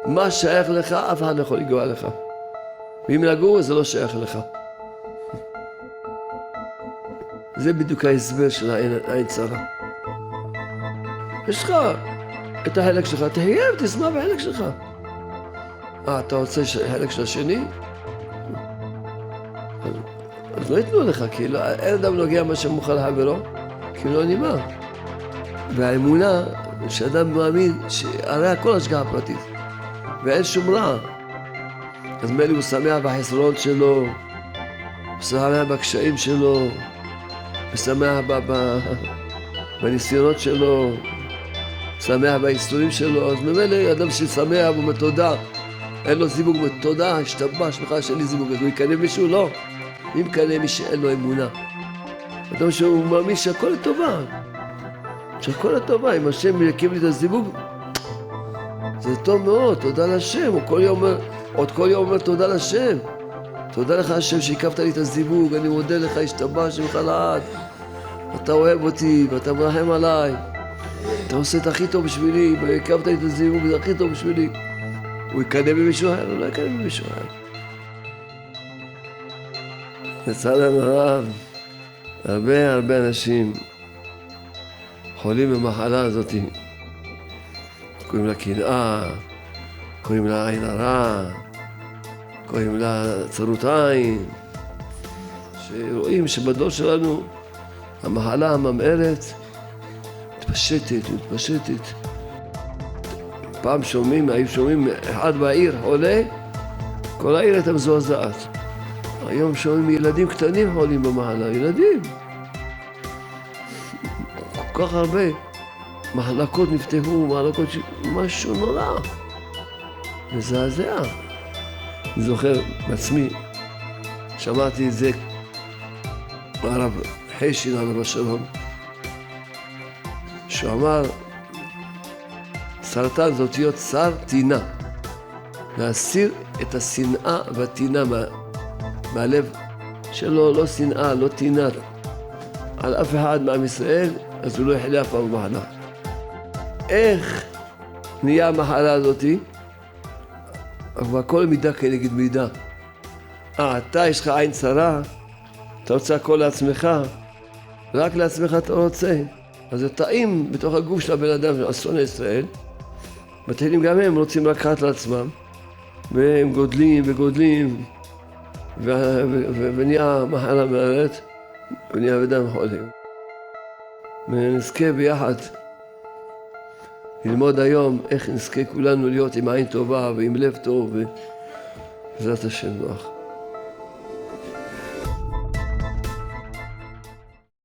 מה שייך לך, אף אחד לא יכול לגוע לך. ואם לגור, זה לא שייך לך. זה בדיוק ההסבר של העין צרה. יש לך את החלק שלך, תהיה ותשמע בחלק שלך. אתה רוצה חלק של השני? אז לא יתנו לך, כי אין אדם נוגע מה שמוכן לחברו, כי לא נמאס. והאמונה, שאדם מאמין, שהרי הכל השגחה פרטית, ואין שום רע. אז מילא הוא שמח בחסרונות שלו, הוא שמח בקשיים שלו, הוא שמח בניסיונות שלו, הוא שמח באיסורים שלו. אז ממילא אדם ששמח הוא מתודה, אין לו זיווג מתודה, השתבש לך שאין לי זיווג, אז הוא יקנה מישהו? לא. אם יקנה מי שאין לו אמונה. אדם שהוא מאמין שהכל לטובה, שהכל לטובה, אם השם יקים לי את הזיווג, זה טוב מאוד, תודה לשם. עוד כל יום אומר תודה לשם. תודה לך השם שהקפת לי את הזיווג, אני מודה לך, השתבש ממך לעד. אתה אוהב אותי ואתה מרחם עליי. אתה עושה את הכי טוב בשבילי, והקפת לי את הזיווג, זה הכי טוב בשבילי. הוא יקנה במישהו אחר, הוא לא יקנה במישהו אחר. לצערנו הרב, הרבה אנשים חולים במחלה הזאת. קוראים לה קנאה, קוראים לה עין הרע, קוראים לה צרות עין. שרואים שבדור שלנו המחלה הממארת מתפשטת. פעם היו שומעים אחד בעיר חולה, כל העיר הייתה מזועזעת. היום שומעים ילדים קטנים חולים במחלה, ילדים. כל כך הרבה מחלקות נפתחו, משהו נורא. מזעזע. אני זוכר בעצמי, שמעתי את זה מהרב חשין עליו השלום, שהוא אמר, סרטן זה אותיות שר טינה, להסיר את השנאה והטינה מהלב שלו, לא שנאה, לא טינה על אף אחד מעם ישראל, אז הוא לא יחלה אף פעם במחלה. איך נהיה המחלה הזאתי? אבל כל מידה כנגד מידה. אתה יש לך עין צרה, אתה רוצה הכל לעצמך, רק לעצמך אתה רוצה. אז זה טעים בתוך הגוף של הבן אדם, של אסון ישראל. מתחילים גם הם רוצים לקחת לעצמם, והם גודלים, ונהיה מחלה מארץ, ונהיה אדם חולים. ונזכה ביחד ללמוד היום איך נזכה כולנו להיות עם עין טובה ועם לב טוב, בעזרת השם.